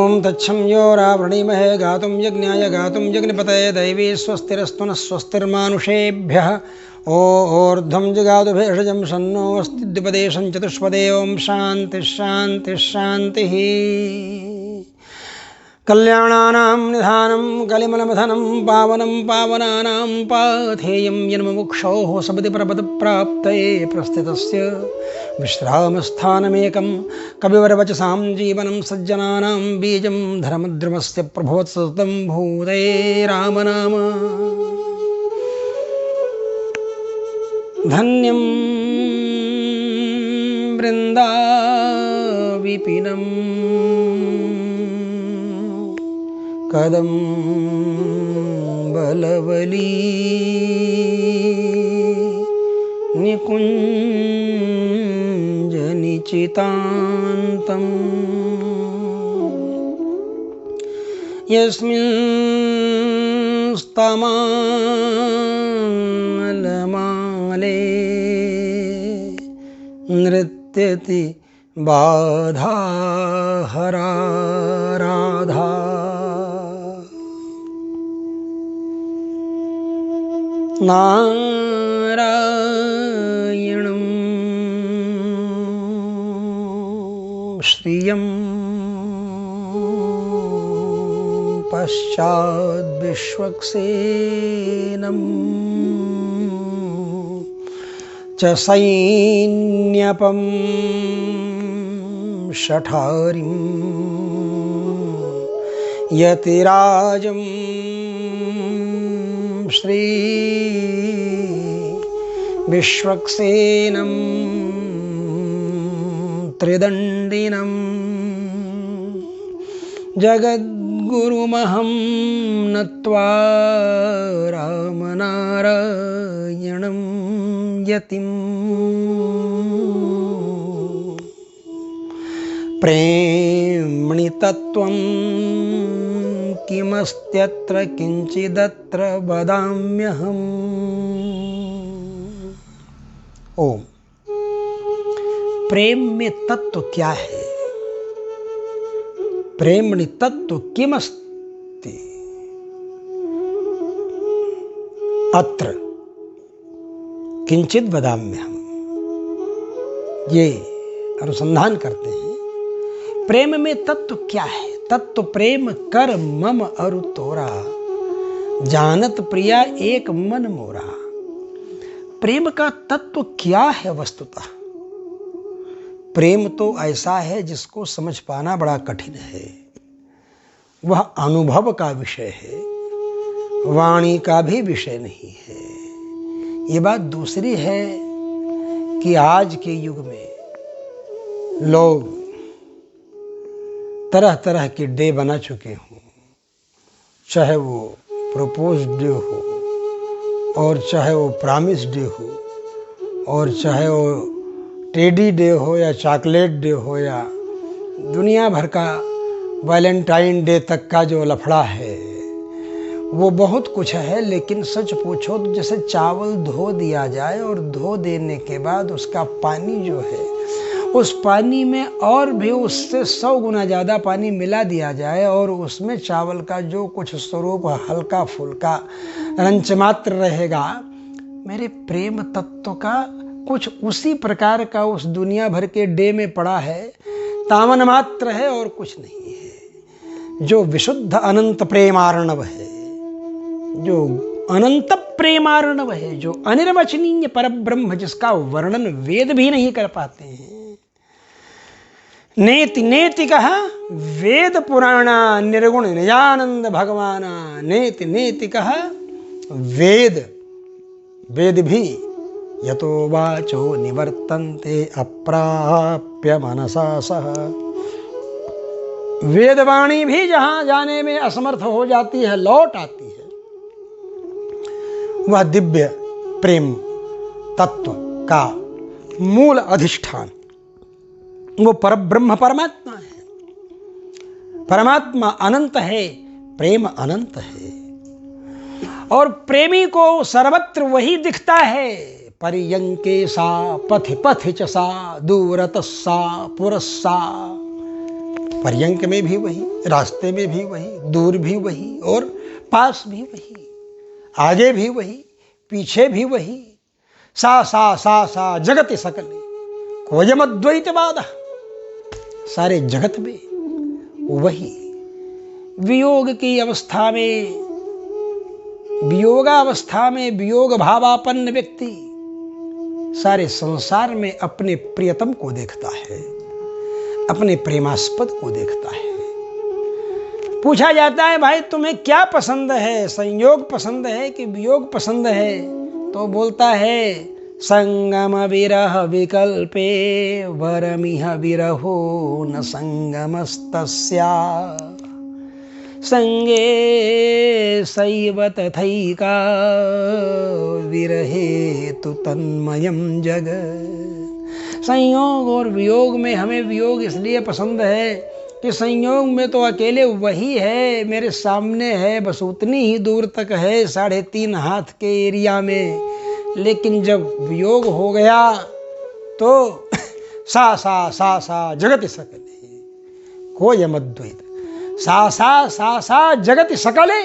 ओम तच्छं यो रावृणीमहे गातुं यज्ञाय गातुं यज्ञपतये दैवी स्वस्तिरस्तु नः स्वस्तिर्मानुषेभ्यः ऊर्ध्वं जगातु भेषजं सन्नो अस्ति द्विपदेशं चतुष्पदे ओम शांति शांति शांतिः। कल्याणानां निधानं कलिमलमथनं पावनं पावनानां पाथेयं यन्मुमुक्षोः सपदि परपदप्राप्तये प्रस्थितस्य विश्रामस्थानमेकं कविवरवचसां जीवनं सज्जनानां बीजं धर्मद्रुमस्य प्रभोत्सतं भूते रामनाम धन्यं वृन्दाविपिनम् कदम्बलवली निकुञ्जनिचितान्तम् यस्मिंस्तमालमाले नृत्यति बाधाहरा राधा। नारायणं श्रियं पश्चाद्विश्वक्सेनं च सैन्यपं शठारिं यतिराजं श्री विश्वक्सेनं त्रिदण्डिनं जगद्गुरुमहं नत्वा रामनारायणं यतिं प्रेम्णि तत्त्वं किमस्त्यत्र किंचिदत्र वदाम्यहम्। ओम, प्रेम में तत्व क्या है? प्रेम्णि तत्व किमस्ति अत्र किंचित वदाम्यहम्। ये अनुसंधान करते हैं प्रेम में तत्व क्या है। तत्व प्रेम कर मम अरु तोरा, जानत प्रिया एक मन मोरा। प्रेम का तत्व क्या है? वस्तुतः प्रेम तो ऐसा है जिसको समझ पाना बड़ा कठिन है। वह अनुभव का विषय है, वाणी का भी विषय नहीं है। ये बात दूसरी है कि आज के युग में लोग तरह तरह के डे बना चुके हों, चाहे वो प्रपोज डे हो और चाहे वो प्रॉमिस डे हो और चाहे वो टेडी डे हो या चॉकलेट डे हो या दुनिया भर का वैलेंटाइन डे तक का जो लफड़ा है वो बहुत कुछ है। लेकिन सच पूछो तो जैसे चावल धो दिया जाए और धो देने के बाद उसका पानी जो है उस पानी में और भी उससे 100 गुना ज़्यादा पानी मिला दिया जाए और उसमें चावल का जो कुछ स्वरूप हल्का फुल्का रंच मात्र रहेगा, मेरे प्रेम तत्व का कुछ उसी प्रकार का उस दुनिया भर के डे में पड़ा है, तामन मात्र है और कुछ नहीं है। जो विशुद्ध अनंत प्रेमार्णव है, जो अनंत प्रेमार्णव है, जो अनिर्वचनीय परब्रह्म जिसका वर्णन वेद भी नहीं कर पाते हैं। नेति नेति कहा वेद पुराणा निर्गुण निजानंद भगवाना। नेति नेति कहा वेद वेद भी यतो वाचो निवर्तन्ते अप्राप्य मनसा सह। वेदवाणी भी जहां जाने में असमर्थ हो जाती है, लौट आती है। वह दिव्य प्रेम तत्व का मूल अधिष्ठान वो परब्रह्म परमात्मा है। परमात्मा अनंत है, प्रेम अनंत है और प्रेमी को सर्वत्र वही दिखता है। पर्यंके सा पथ पथ च सा दूरतः सा पुरस्सा। पर्यंक में भी वही, रास्ते में भी वही, दूर भी वही और पास भी वही, आगे भी वही, पीछे भी वही। सा सा सा सा जगति सकले कोयम अद्वैतवाद। सारे जगत में वही। वियोग की अवस्था में, वियोगावस्था में वियोग भावापन्न व्यक्ति सारे संसार में अपने प्रियतम को देखता है, अपने प्रेमास्पद को देखता है। पूछा जाता है भाई तुम्हें क्या पसंद है, संयोग पसंद है कि वियोग पसंद है? तो बोलता है संगम विरह विकल्पे वरमिह विरहो न संगमस्तस्या संगे सैव तथैका विरहे तु तन्मयम जग। संयोग और वियोग में हमें वियोग इसलिए पसंद है कि संयोग में तो अकेले वही है, मेरे सामने है, बस उतनी ही दूर तक है, 3.5 हाथ के एरिया में। लेकिन जब वियोग हो गया तो सा सा सा सा जगति सकले कोयम अद्वैत। सा सा सा सा जगति सकले,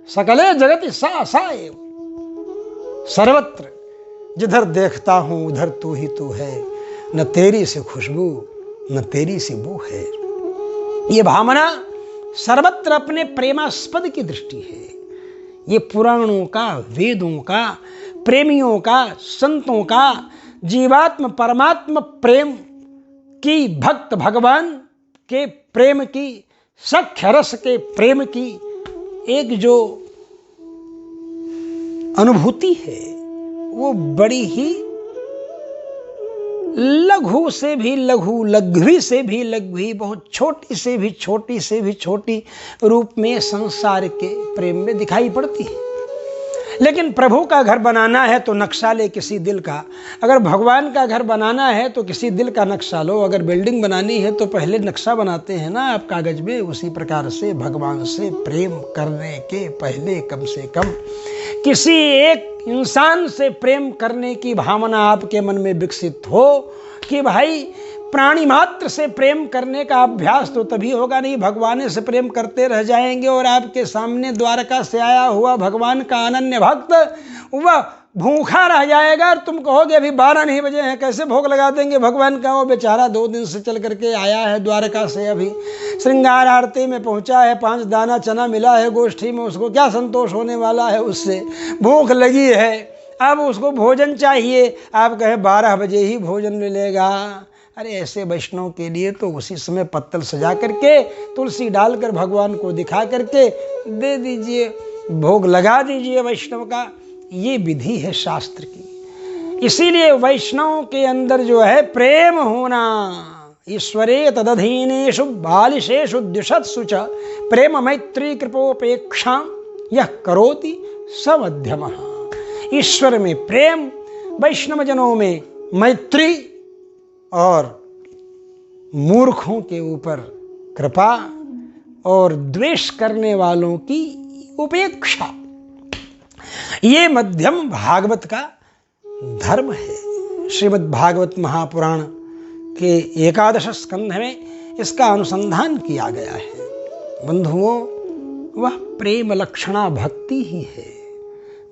सकले जगति सा सा एव। सर्वत्र जिधर देखता हूं उधर तू ही तू है, न तेरी से खुशबू न तेरी सी बू है। ये भावना सर्वत्र अपने प्रेमास्पद की दृष्टि है। ये पुराणों का, वेदों का, प्रेमियों का, संतों का जीवात्म परमात्म प्रेम की, भक्त भगवान के प्रेम की, सख्य रस के प्रेम की एक जो अनुभूति है वो बड़ी ही लघु से भी लघु, लघ्वी से भी लघ्वी, बहुत छोटी से भी छोटी से भी छोटी रूप में संसार के प्रेम में दिखाई पड़ती है। लेकिन प्रभु का घर बनाना है तो नक्शा ले किसी दिल का। अगर भगवान का घर बनाना है तो किसी दिल का नक्शा लो। अगर बिल्डिंग बनानी है तो पहले नक्शा बनाते हैं ना आप कागज में। उसी प्रकार से भगवान से प्रेम करने के पहले कम से कम किसी एक इंसान से प्रेम करने की भावना आपके मन में विकसित हो कि भाई प्राणी मात्र से प्रेम करने का अभ्यास तो तभी होगा नहीं, भगवान से प्रेम करते रह जाएंगे और आपके सामने द्वारका से आया हुआ भगवान का अनन्य भक्त वह भूखा रह जाएगा और तुम कहोगे अभी 12 नहीं बजे हैं, कैसे भोग लगा देंगे भगवान का? वो बेचारा 2 दिन से चल करके आया है द्वारका से, अभी श्रृंगार आरती में पहुंचा है, 5 दाना चना मिला है गोष्ठी में, उसको क्या संतोष होने वाला है? उससे भूख लगी है, अब उसको भोजन चाहिए, आप कहे 12 बजे ही भोजन मिलेगा। अरे ऐसे वैष्णव के लिए तो उसी समय पत्तल सजा करके, तुलसी डालकर भगवान को दिखा करके दे दीजिए, भोग लगा दीजिए वैष्णव का। ये विधि है शास्त्र की। इसीलिए वैष्णव के अंदर जो है प्रेम होना, ईश्वरे तदधीनेषु बालिशेषु द्विषत्सु च प्रेम मैत्री कृपोपेक्षा यह करोति स मध्यमः। ईश्वर में प्रेम, वैष्णव जनों में मैत्री और मूर्खों के ऊपर कृपा और द्वेष करने वालों की उपेक्षा, ये मध्यम भागवत का धर्म है। श्रीमद् भागवत महापुराण के 11 स्कंध में इसका अनुसंधान किया गया है। बंधुओं, वह प्रेम लक्षणा भक्ति ही है।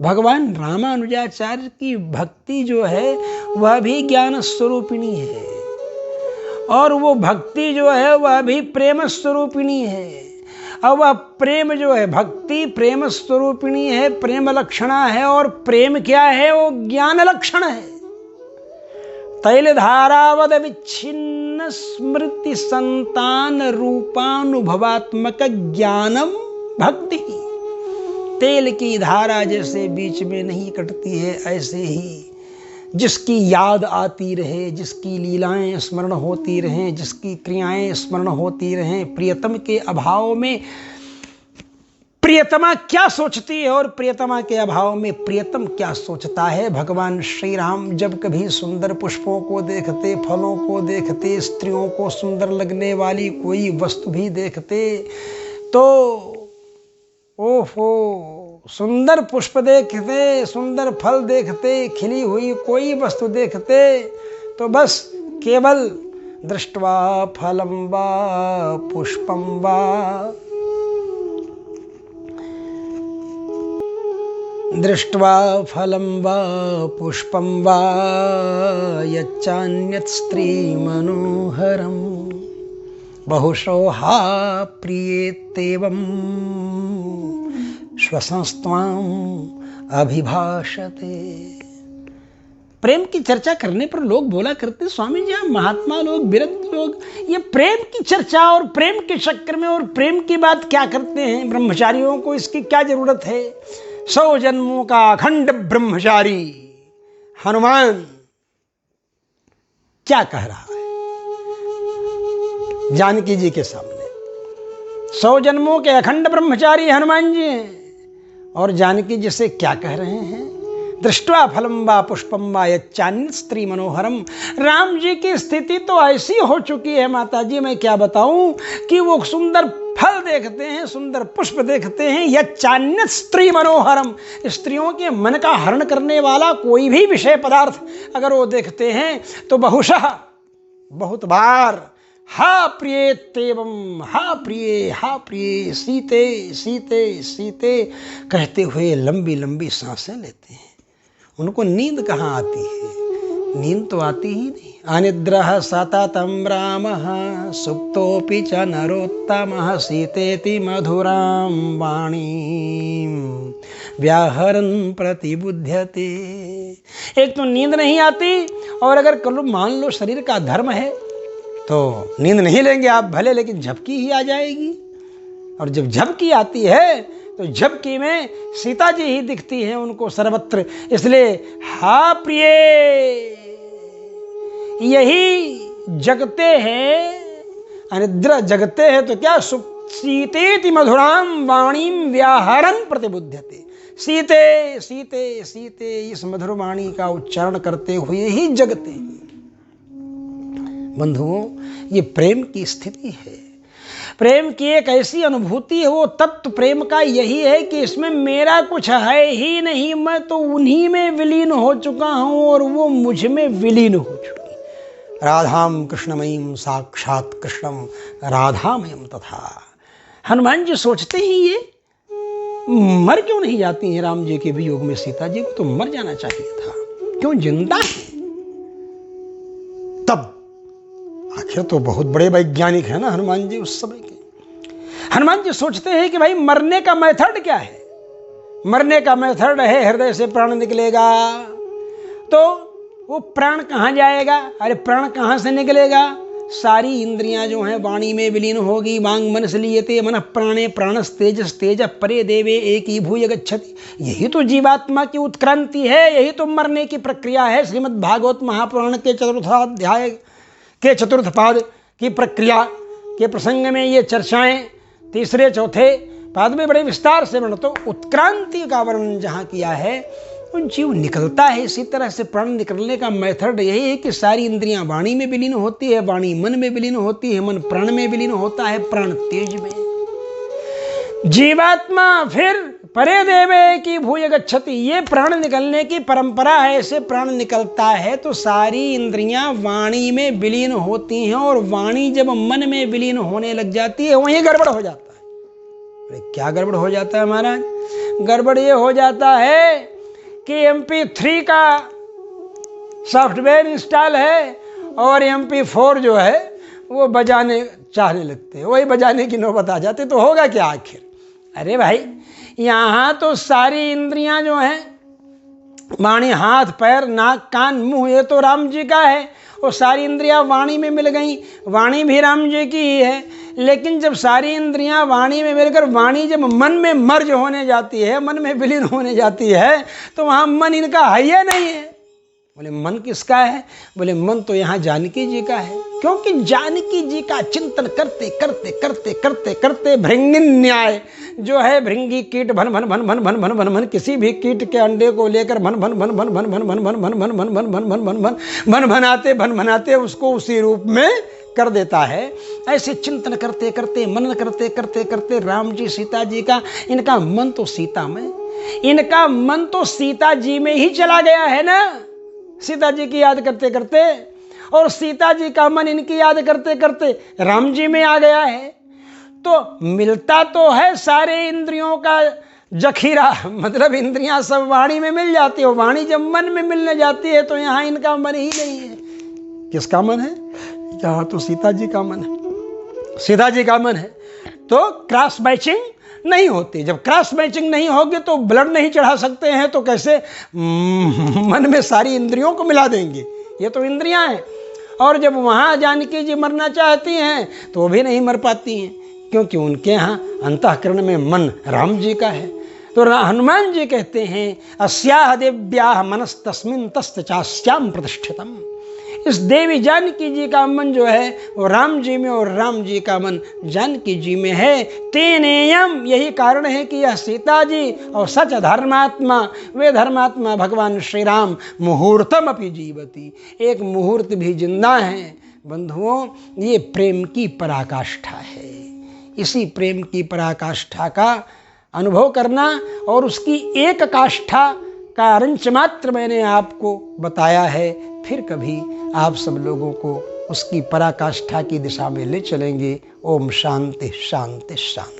भगवान रामानुजाचार्य की भक्ति जो है वह भी ज्ञान स्वरूपिणी है और वो भक्ति जो है वह भी प्रेम स्वरूपिणी है। और वह प्रेम जो है, भक्ति प्रेम स्वरूपिणी है, प्रेम लक्षणा है। और प्रेम क्या है? वो ज्ञान लक्षण है। तैल धारावद विच्छिन्न स्मृति संतान रूपानुभवात्मक ज्ञानम भक्ति। तेल की धारा जैसे बीच में नहीं कटती है, ऐसे ही जिसकी याद आती रहे, जिसकी लीलाएं स्मरण होती रहें, जिसकी क्रियाएं स्मरण होती रहें, प्रियतम के अभाव में प्रियतमा क्या सोचती है और प्रियतमा के अभाव में प्रियतम क्या सोचता है। भगवान श्री राम जब कभी सुंदर पुष्पों को देखते, फलों को देखते, स्त्रियों को सुंदर लगने वाली कोई वस्तु भी देखते तो ओहो, सुंदर पुष्प देखते, सुंदर फल देखते, खिली हुई कोई वस्तु देखते तो बस केवल दृष्ट्वा फलं वा पुष्पं वा दृष्ट्वा फलं वा पुष्पं वा यच्चान्यत् स्त्रीमनोहरं बहुशो हा प्रियेत्येवं श्वसंस्त्वाम् अभिभाषते। प्रेम की चर्चा करने पर लोग बोला करते, स्वामी जी, महात्मा लोग, विरक्त लोग, ये प्रेम की चर्चा और प्रेम के चक्कर में और प्रेम की बात क्या करते हैं? ब्रह्मचारियों को इसकी क्या जरूरत है? 100 जन्मों का अखंड ब्रह्मचारी हनुमान क्या कह रहा है जानकी जी के सामने? 100 जन्मों के अखंड ब्रह्मचारी हनुमान जी हैं और जानकी जी से क्या कह रहे हैं? दृष्ट्वा फलम वा पुष्पम वा यच्चान्यत् स्त्री मनोहरम। राम जी की स्थिति तो ऐसी हो चुकी है माता जी, मैं क्या बताऊं, कि वो सुंदर फल देखते हैं, सुंदर पुष्प देखते हैं, यच्चान्यत् स्त्री मनोहरम, स्त्रियों के मन का हरण करने वाला कोई भी विषय पदार्थ अगर वो देखते हैं तो बहुशः, बहुत बार, हा प्रियेत्येवं, हा प्रिय सीते सीते सीते कहते हुए लंबी लंबी सांसें लेते हैं। उनको नींद कहाँ आती है? नींद तो आती ही नहीं। अनिद्रः सततं रामः सुप्तोऽपि च नरोत्तमः सीतेति मधुरां वाणीं व्याहरन् प्रतिबुध्यते। एक तो नींद नहीं आती, और अगर कल मान लो शरीर का धर्म है तो नींद नहीं लेंगे आप भले, लेकिन झपकी ही आ जाएगी, और जब झपकी आती है तो झपकी में सीता जी ही दिखती हैं उनको सर्वत्र। इसलिए हा प्रिय, यही जगते हैं, अनिद्रा जगते हैं तो क्या, सीतेति मधुराम वाणीम व्याहरन् प्रतिबुध्यते। सीते सीते सीते इस मधुर वाणी का उच्चारण करते हुए ही जगते हैं। बंधुओं, ये प्रेम की स्थिति है, प्रेम की एक ऐसी अनुभूति है। वो तत्व प्रेम का यही है कि इसमें मेरा कुछ है ही नहीं, मैं तो उन्हीं में विलीन हो चुका हूं और वो मुझ में विलीन हो चुकी। राधाम कृष्णमयीम साक्षात कृष्णम राधामयम तथा। हनुमान जी सोचते हैं ये मर क्यों नहीं जाती हैं राम जी के वियोग में? सीता जी को तो मर जाना चाहिए था, क्यों जिंदा है? तब आखिर तो बहुत बड़े वैज्ञानिक है ना हनुमान जी उस समय के। हनुमान जी सोचते हैं कि भाई मरने का मेथड क्या है? मरने का मेथड है हृदय से प्राण निकलेगा, तो वो प्राण कहाँ जाएगा? अरे प्राण कहाँ से निकलेगा? सारी इंद्रियां जो हैं वाणी में विलीन होगी। वांग मनस लीयते मनः प्राणे प्राणस तेजस तेज परे देवे एकीभूय गच्छति। यही तो जीवात्मा की उत्क्रांति है, यही तो मरने की प्रक्रिया है। श्रीमद् भागवत महापुराण के चतुर्थाध्याय के चतुर्थ पाद की प्रक्रिया के प्रसंग में ये चर्चाएं तीसरे चौथे पाद में बड़े विस्तार से वर्णन, तो उत्क्रांति का वर्णन जहाँ किया है, उन जीव निकलता है। इसी तरह से प्राण निकलने का मेथड यही है कि सारी इंद्रियां वाणी में विलीन होती है, वाणी मन में विलीन होती है, मन प्राण में विलीन होता है, प्राण तेज में। जीवात्मा फिर परे देवे की भूय गच्छति, ये प्राण निकलने की परंपरा है। ऐसे प्राण निकलता है तो सारी इंद्रियां वाणी में विलीन होती हैं, और वाणी जब मन में विलीन होने लग जाती है वहीं गड़बड़ हो जाता है। अरे क्या गड़बड़ हो जाता है महाराज? गड़बड़ ये हो जाता है कि MP3 का सॉफ्टवेयर इंस्टॉल है और MP4 जो है वो बजाने चाहने लगते हैं, वही बजाने की नौबत आ जाती, तो होगा क्या आखिर? अरे भाई, यहाँ तो सारी इंद्रियां जो हैं, वाणी, हाथ पैर नाक कान मुंह, ये तो राम जी का है, और सारी इंद्रियां वाणी में मिल गई। वाणी भी राम जी की ही है, लेकिन जब सारी इंद्रियां वाणी में मिलकर वाणी जब मन में मर्ज होने जाती है, मन में विलीन होने जाती है, तो वहाँ मन इनका है या नहीं है? बोले मन किसका है? बोले मन तो यहाँ जानकी जी का है, क्योंकि जानकी जी का चिंतन करते करते करते करते करते भृंगी न्याय जो है, भृंगी कीट भन भन भन भन भन भन भन भन, किसी भी कीट के अंडे को लेकर भन भन भन भन भन भन भन भन भन भन भन भन भन भन भन भन भन भनाते उसको उसी रूप में कर देता है। ऐसे चिंतन करते करते मनन करते करते करते राम जी सीता जी का, इनका मन तो सीता में, इनका मन तो सीता जी में ही चला गया है ना, सीता जी की याद करते करते। और सीता जी का मन इनकी याद करते करते राम जी में आ गया है। तो मिलता तो है सारे इंद्रियों का जखीरा, मतलब इंद्रियां सब वाणी में मिल जाती है, वाणी जब मन में मिलने जाती है तो यहाँ इनका मन ही नहीं है। किसका मन है? यहाँ तो सीता जी का मन है, सीता जी का मन है। तो क्रॉस मैचिंग नहीं होती। जब क्रॉस मैचिंग नहीं होगी तो ब्लड नहीं चढ़ा सकते हैं, तो कैसे मन में सारी इंद्रियों को मिला देंगे? ये तो इंद्रियां हैं। और जब वहाँ जानकी जी मरना चाहती हैं तो वो भी नहीं मर पाती हैं, क्योंकि उनके यहाँ अंतःकरण में मन राम जी का है। तो हनुमान जी कहते हैं अस्याह देव्याः मनस्तस्मिन् तस्य चास्याम प्रतिष्ठितम्। इस देवी जानकी जी का मन जो है वो राम जी में, और राम जी का मन जानकी जी में है। तेनेयम, यही कारण है कि यह सीता जी और सच धर्मात्मा, वे धर्मात्मा भगवान श्री राम मुहूर्तम अपि जीवति, एक मुहूर्त भी जिंदा हैं। बंधुओं, ये प्रेम की पराकाष्ठा है। इसी प्रेम की पराकाष्ठा का अनुभव करना, और उसकी एक काष्ठा का अंश मात्र मैंने आपको बताया है। फिर कभी आप सब लोगों को उसकी पराकाष्ठा की दिशा में ले चलेंगे। ओम शांति शांति शांति।